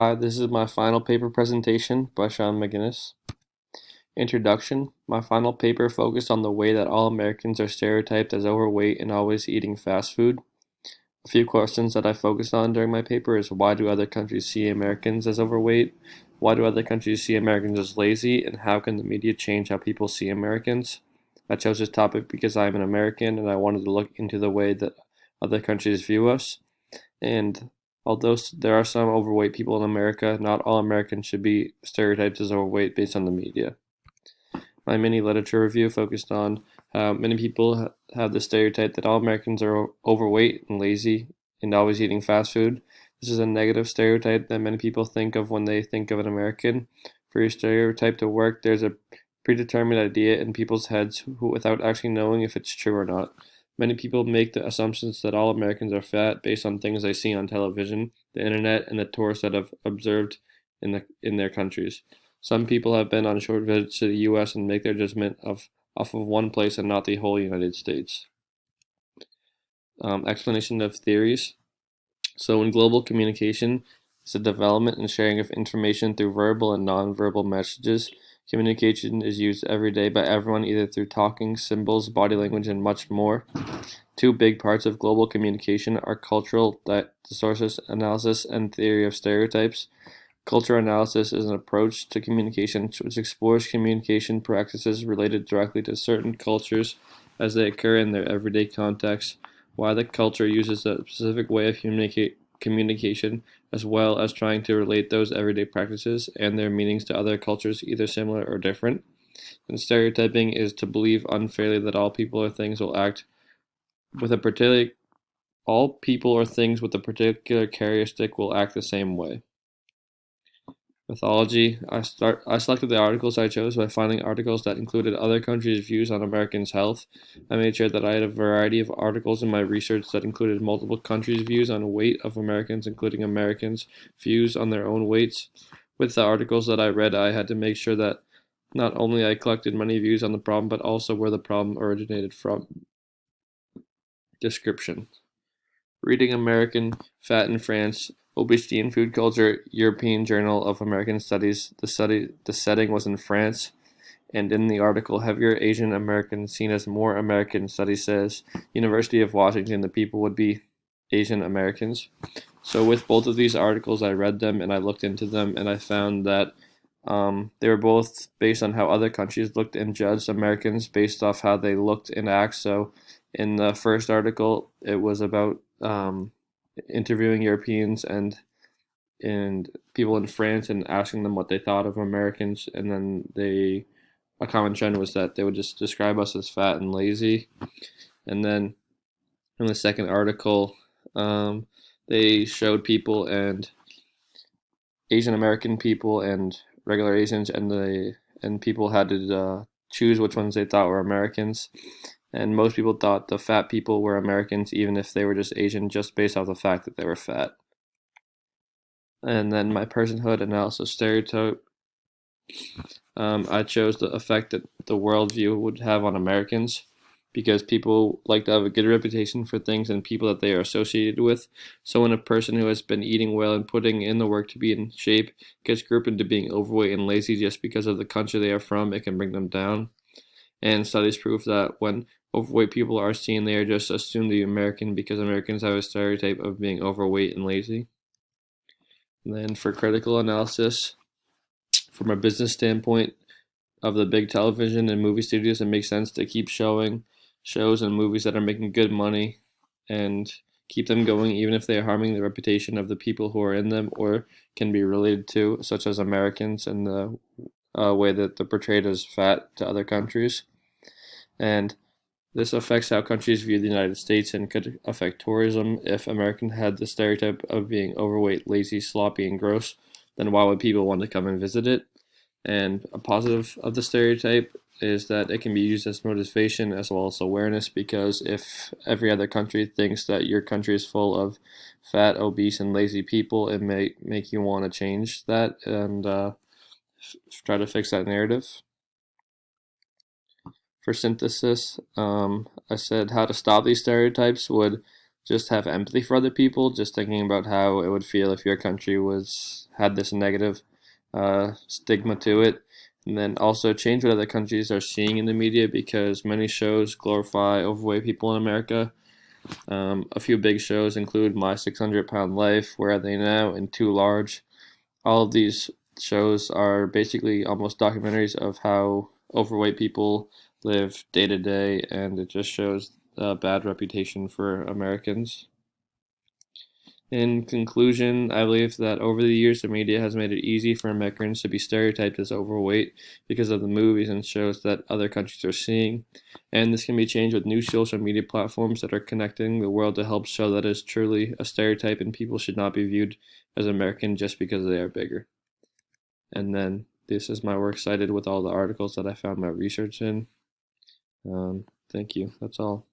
Hi, this is my final paper presentation by Sean McGinnis. Introduction. My final paper focused on the way that all Americans are stereotyped as overweight and always eating fast food. A few questions that I focused on during my paper is why do other countries see Americans as overweight? Why do other countries see Americans as lazy? And how can the media change how people see Americans? I chose this topic because I'm an American and I wanted to look into the way that other countries view us. And although there are some overweight people in America, not all Americans should be stereotyped as overweight based on the media. My mini literature review focused on how many people have the stereotype that all Americans are overweight and lazy and always eating fast food. This is a negative stereotype that many people think of when they think of an American. For your stereotype to work, there's a predetermined idea in people's heads without actually knowing if it's true or not. Many people make the assumptions that all Americans are fat based on things they see on television, the internet, and the tourists that have observed in their countries. Some people have been on short visits to the US and make their judgment off of one place and not the whole United States. Explanation of theories. So, in global communication, it's the development and sharing of information through verbal and nonverbal messages. Communication is used every day by everyone, either through talking, symbols, body language, and much more. Two big parts of global communication are cultural discourse analysis and theory of stereotypes. Cultural analysis is an approach to communication which explores communication practices related directly to certain cultures as they occur in their everyday context, why the culture uses a specific way of communication, as well as trying to relate those everyday practices and their meanings to other cultures, either similar or different. And stereotyping is to believe unfairly that all people or things will act with a particular all people or things with a particular characteristic will act the same way. Mythology. I selected the articles I chose by finding articles that included other countries' views on Americans' health. I made sure that I had a variety of articles in my research that included multiple countries' views on weight of Americans, including Americans' views on their own weights. With the articles that I read, I had to make sure that not only I collected many views on the problem, but also where the problem originated from. Description. Reading American Fat in France, Obesity and Food Culture, European Journal of American Studies. The setting was in France, and in the article, heavier Asian Americans seen as more American. Study says University of Washington, the people would be Asian Americans. So with both of these articles, I read them and I looked into them, and I found that they were both based on how other countries looked and judged Americans based off how they looked and act. So, in the first article, it was about interviewing Europeans and people in France and asking them what they thought of Americans, and then a common trend was that they would just describe us as fat and lazy. And then in the second article, they showed people and Asian American people and regular Asians, and people had to choose which ones they thought were Americans. And most people thought the fat people were Americans, even if they were just Asian, just based off the fact that they were fat. And then my personhood analysis stereotype. I chose the effect that the worldview would have on Americans because people like to have a good reputation for things and people that they are associated with. So when a person who has been eating well and putting in the work to be in shape gets grouped into being overweight and lazy just because of the country they are from, it can bring them down. And studies prove that when overweight people are seen, they are just assumed to be American because Americans have a stereotype of being overweight and lazy. And then for critical analysis, from a business standpoint of the big television and movie studios, it makes sense to keep showing shows and movies that are making good money and keep them going, even if they are harming the reputation of the people who are in them or can be related to, such as Americans, and the way that they're portrayed as fat to other countries. And this affects how countries view the United States and could affect tourism. If Americans had the stereotype of being overweight, lazy, sloppy, and gross, then why would people want to come and visit it? And a positive of the stereotype is that it can be used as motivation as well as awareness, because if every other country thinks that your country is full of fat, obese, and lazy people, it may make you want to change that and try to fix that narrative. For synthesis, I said how to stop these stereotypes would just have empathy for other people, just thinking about how it would feel if your country was had this negative stigma to it. And then also change what other countries are seeing in the media because many shows glorify overweight people in America. A few big shows include My 600-Pound Life, Where Are They Now, and Too Large. All of these shows are basically almost documentaries of how overweight people live day to day, and it just shows a bad reputation for Americans. In conclusion, I believe that over the years, the media has made it easy for Americans to be stereotyped as overweight because of the movies and shows that other countries are seeing. And this can be changed with new social media platforms that are connecting the world to help show that it is truly a stereotype and people should not be viewed as American just because they are bigger. And then this is my works cited with all the articles that I found my research in. Thank you. That's all.